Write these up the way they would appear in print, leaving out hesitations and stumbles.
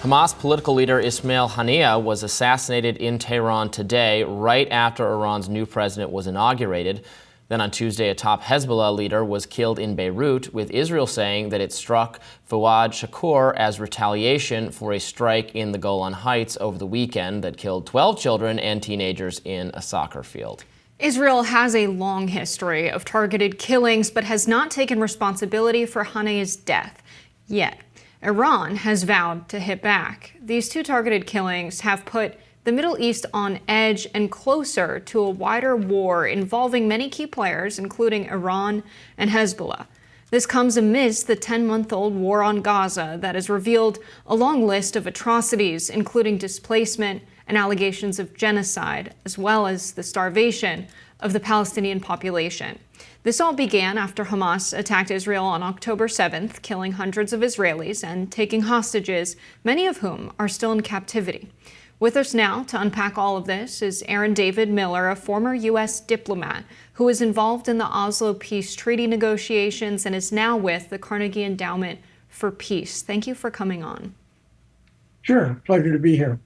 Hamas political leader Ismail HANIYEH was assassinated in Tehran today, right after Iran's new president was inaugurated. Then on Tuesday, a top Hezbollah leader was killed in Beirut, with Israel saying that it struck Fouad Shakur as retaliation for a strike in the Golan Heights over the weekend that killed 12 children and teenagers in a soccer field. Israel has a long history of targeted killings, but has not taken responsibility for Haniyeh's death yet. Iran has vowed to hit back. These two targeted killings have put the Middle East on edge and closer to a wider war involving many key players, including Iran and Hezbollah. This comes amidst the 10-month-old war on Gaza that has revealed a long list of atrocities, including displacement and allegations of genocide, as well as the starvation of the Palestinian population. This all began after Hamas attacked Israel on October 7th, killing hundreds of Israelis and taking hostages, many of whom are still in captivity. With us now to unpack all of this is Aaron David Miller, a former U.S. diplomat who was involved in the Oslo Peace Treaty negotiations and is now with the Carnegie Endowment for Peace. Thank you for coming on. Sure, pleasure to be here.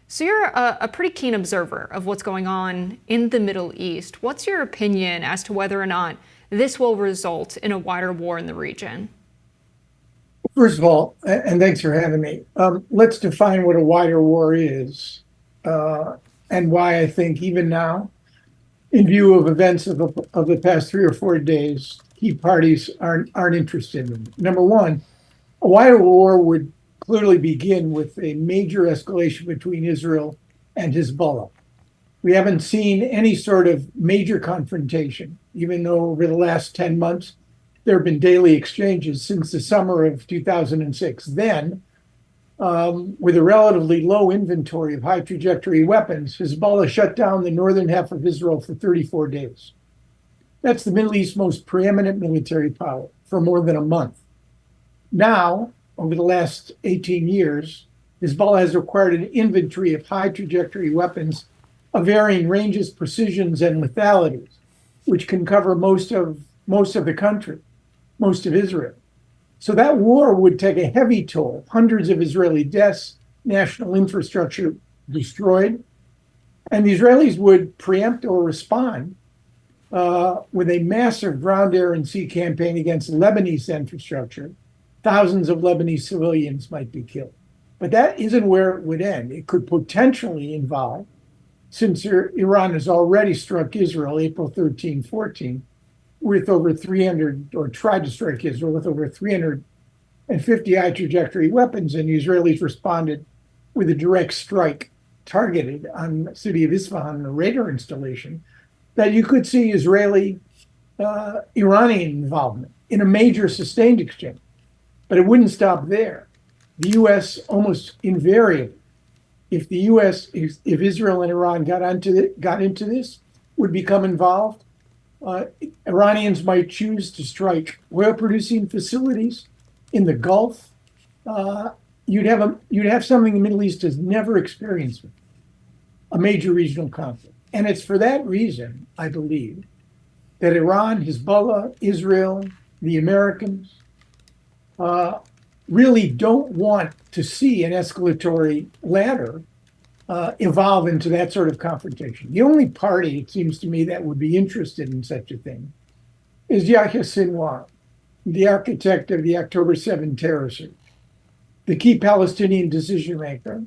So you're a pretty keen observer of what's going on in the Middle East. What's your opinion as to whether or not this will result in a wider war in the region? First of all, and thanks for having me, let's define what a wider war is and why I think even now, in view of events of the past 3 or 4 days, key parties aren't interested in it. Number one, a wider war would clearly begin with a major escalation between Israel and Hezbollah. We haven't seen any sort of major confrontation, even though over the last 10 months, there have been daily exchanges since the summer of 2006. Then, with a relatively low inventory of high trajectory weapons, Hezbollah shut down the northern half of Israel for 34 days. That's the Middle East's most preeminent military power for more than a month. Now, over the last 18 years, Hezbollah has acquired an inventory of high trajectory weapons of varying ranges, precisions, and lethalities, which can cover most of the country, most of Israel. So that war would take a heavy toll, hundreds of Israeli deaths, national infrastructure destroyed, and the Israelis would preempt or respond with a massive ground, air, and sea campaign against Lebanese infrastructure. Thousands of Lebanese civilians might be killed. But that isn't where it would end. It could potentially involve, since Iran has already struck Israel April 13, 14, with over 300, or tried to strike Israel with over 350 high trajectory weapons, and the Israelis responded with a direct strike targeted on the city of Isfahan, a radar installation, that you could see Israeli Iranian involvement in a major sustained exchange. But it wouldn't stop there. The U.S. almost invariably, if Israel and Iran got into this, would become involved. Iranians might choose to strike oil-producing facilities in the Gulf. You'd have something the Middle East has never experienced, a major regional conflict. And it's for that reason, I believe, that Iran, Hezbollah, Israel, the Americans, really don't want to see an escalatory ladder evolve into that sort of confrontation. The only party, it seems to me, that would be interested in such a thing is Yahya Sinwar, the architect of the October 7 terror surge, the key Palestinian decision maker.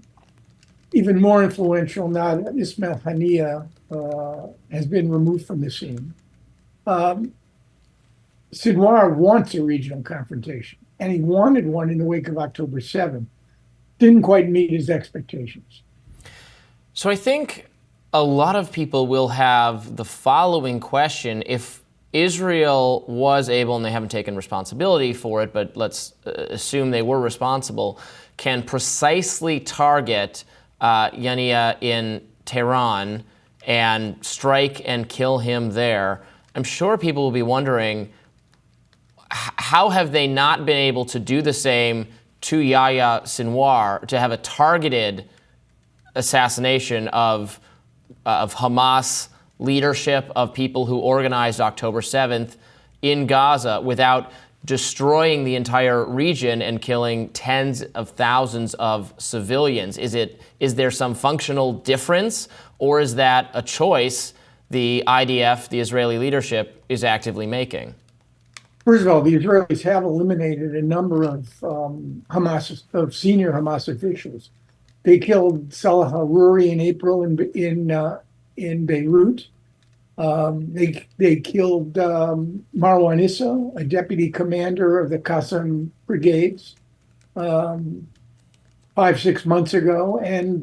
Even more influential now that Ismail HANIYEH has been removed from the scene. Sinwar wants a regional confrontation, and he wanted one in the wake of October 7. Didn't quite meet his expectations. So I think a lot of people will have the following question. If Israel was able, and they haven't taken responsibility for it, but let's assume they were responsible, can precisely target Haniyeh in Tehran and strike and kill him there, I'm sure people will be wondering, how have they not been able to do the same to Yahya Sinwar, to have a targeted assassination of Hamas leadership, of people who organized October 7th in Gaza, without destroying the entire region and killing tens of thousands of civilians? Is there some functional difference, or is that a choice the IDF, the Israeli leadership, is actively making? First of all, the Israelis have eliminated a number of senior Hamas officials. They killed Salah Haruri in April in Beirut. They killed Marwan Issa, a deputy commander of the Qassam brigades, 5-6 months ago, and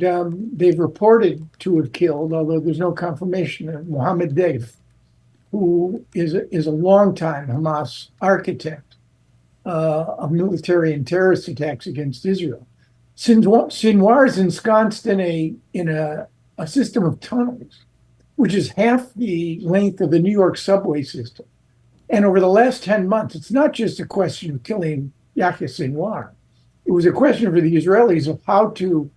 they've reported to have killed, although there's no confirmation, of Mohammed Deif, who is a longtime Hamas architect of military and terrorist attacks against Israel. Sinwar is ensconced in a system of tunnels, which is half the length of the New York subway system. And over the last 10 months, it's not just a question of killing Yahya Sinwar. It was a question for the Israelis of how to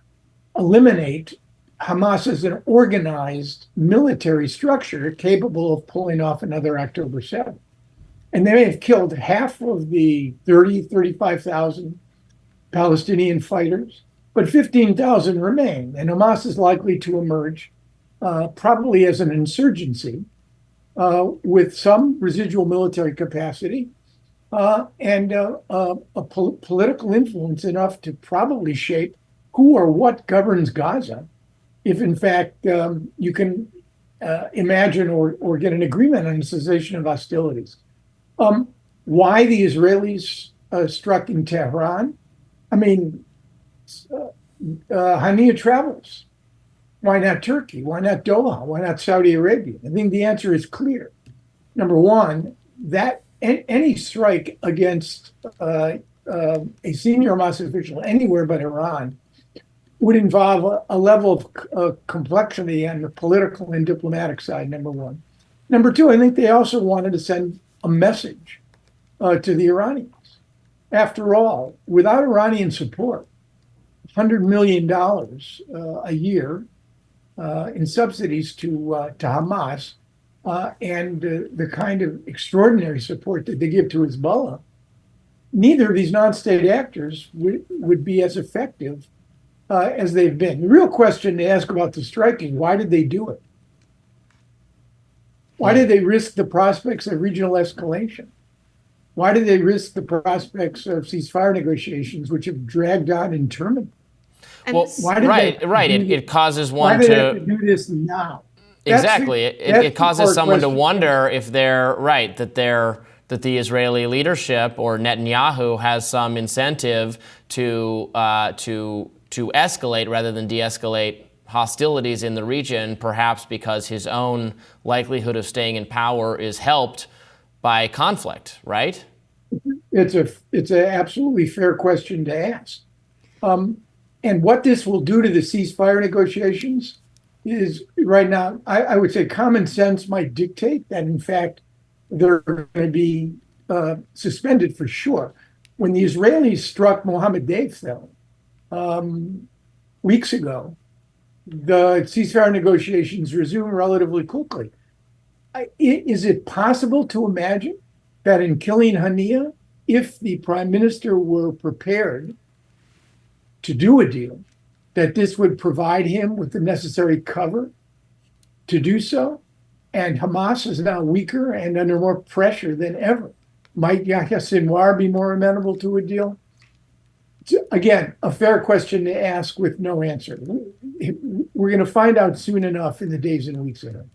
eliminate Hamas as an organized military structure capable of pulling off another October 7th. And they may have killed half of the 35,000 Palestinian fighters, but 15,000 remain. And Hamas is likely to emerge probably as an insurgency with some residual military capacity and political influence enough to probably shape who or what governs Gaza, if in fact you can imagine or get an agreement on the cessation of hostilities. Why the Israelis struck in Tehran? I mean, Haniyeh travels. Why not Turkey? Why not Doha? Why not Saudi Arabia? I think the answer is clear. Number one, that any strike against a senior Hamas official anywhere but Iran would involve a level of complexity on the political and diplomatic side, number one. Number two, I think they also wanted to send a message to the Iranians. After all, without Iranian support, $100 million a year in subsidies to Hamas and the kind of extraordinary support that they give to Hezbollah, neither of these non-state actors would be as effective as they've been. The real question to ask about the striking, why did they do it? Why did they risk the prospects of regional escalation? Why did they risk the prospects of ceasefire negotiations, which have dragged on interminably? Well, right. It causes one to. Why do they have to do this now? Exactly. It causes someone to wonder if they're right, that the Israeli leadership or Netanyahu has some incentive to escalate rather than de-escalate hostilities in the region, perhaps because his own likelihood of staying in power is helped by conflict, right? It's an absolutely fair question to ask. And what this will do to the ceasefire negotiations is, right now, I would say common sense might dictate that, in fact, they're going to be suspended for sure. When the Israelis struck Mohammed Deif, though, weeks ago, the ceasefire negotiations resumed relatively quickly. Is it possible to imagine that in killing Haniyeh, if the prime minister were prepared to do a deal, that this would provide him with the necessary cover to do so? And Hamas is now weaker and under more pressure than ever. Might Yahya Sinwar be more amenable to a deal? Again, a fair question to ask with no answer. We're going to find out soon enough in the days and weeks ahead.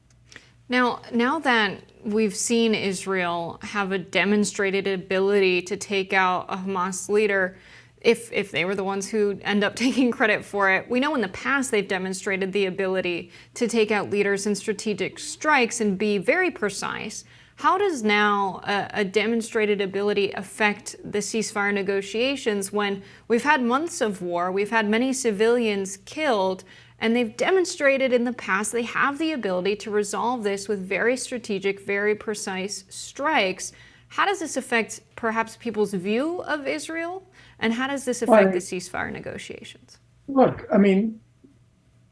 Now that we've seen Israel have a demonstrated ability to take out a Hamas leader, if they were the ones who end up taking credit for it, we know in the past they've demonstrated the ability to take out leaders in strategic strikes and be very precise. How does now a demonstrated ability affect the ceasefire negotiations when we've had months of war, we've had many civilians killed, and they've demonstrated in the past they have the ability to resolve this with very strategic, very precise strikes? How does this affect perhaps people's view of Israel? And how does this affect the ceasefire negotiations? Look, I mean,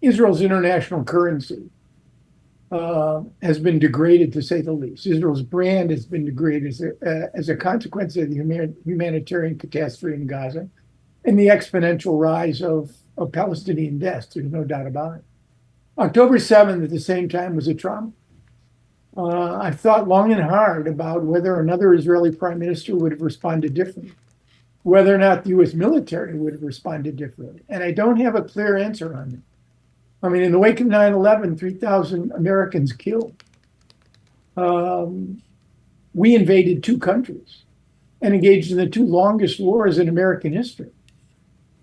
Israel's international currency has been degraded, to say the least. Israel's brand has been degraded as a consequence of the humanitarian catastrophe in Gaza and the exponential rise of Palestinian deaths. There's no doubt about it. October 7th, at the same time, was a trauma. I've thought long and hard about whether another Israeli prime minister would have responded differently, whether or not the U.S. military would have responded differently. And I don't have a clear answer on it. I mean, in the wake of 9/11, 3,000 Americans killed. We invaded two countries and engaged in the two longest wars in American history,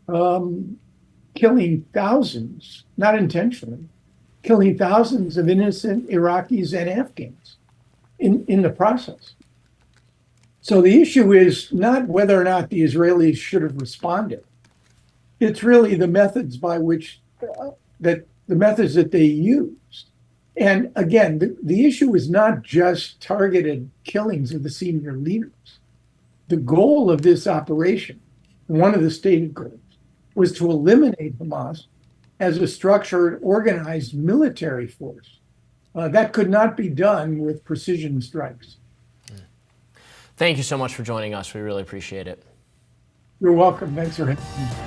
killing thousands, not intentionally, killing thousands of innocent Iraqis and Afghans in the process. So the issue is not whether or not the Israelis should have responded. It's really the methods by which the methods that they used. And again, the issue is not just targeted killings of the senior leaders. The goal of this operation, one of the stated goals, was to eliminate Hamas as a structured, organized military force. That could not be done with precision strikes. Thank you so much for joining us. We really appreciate it. You're welcome. Thanks for having me.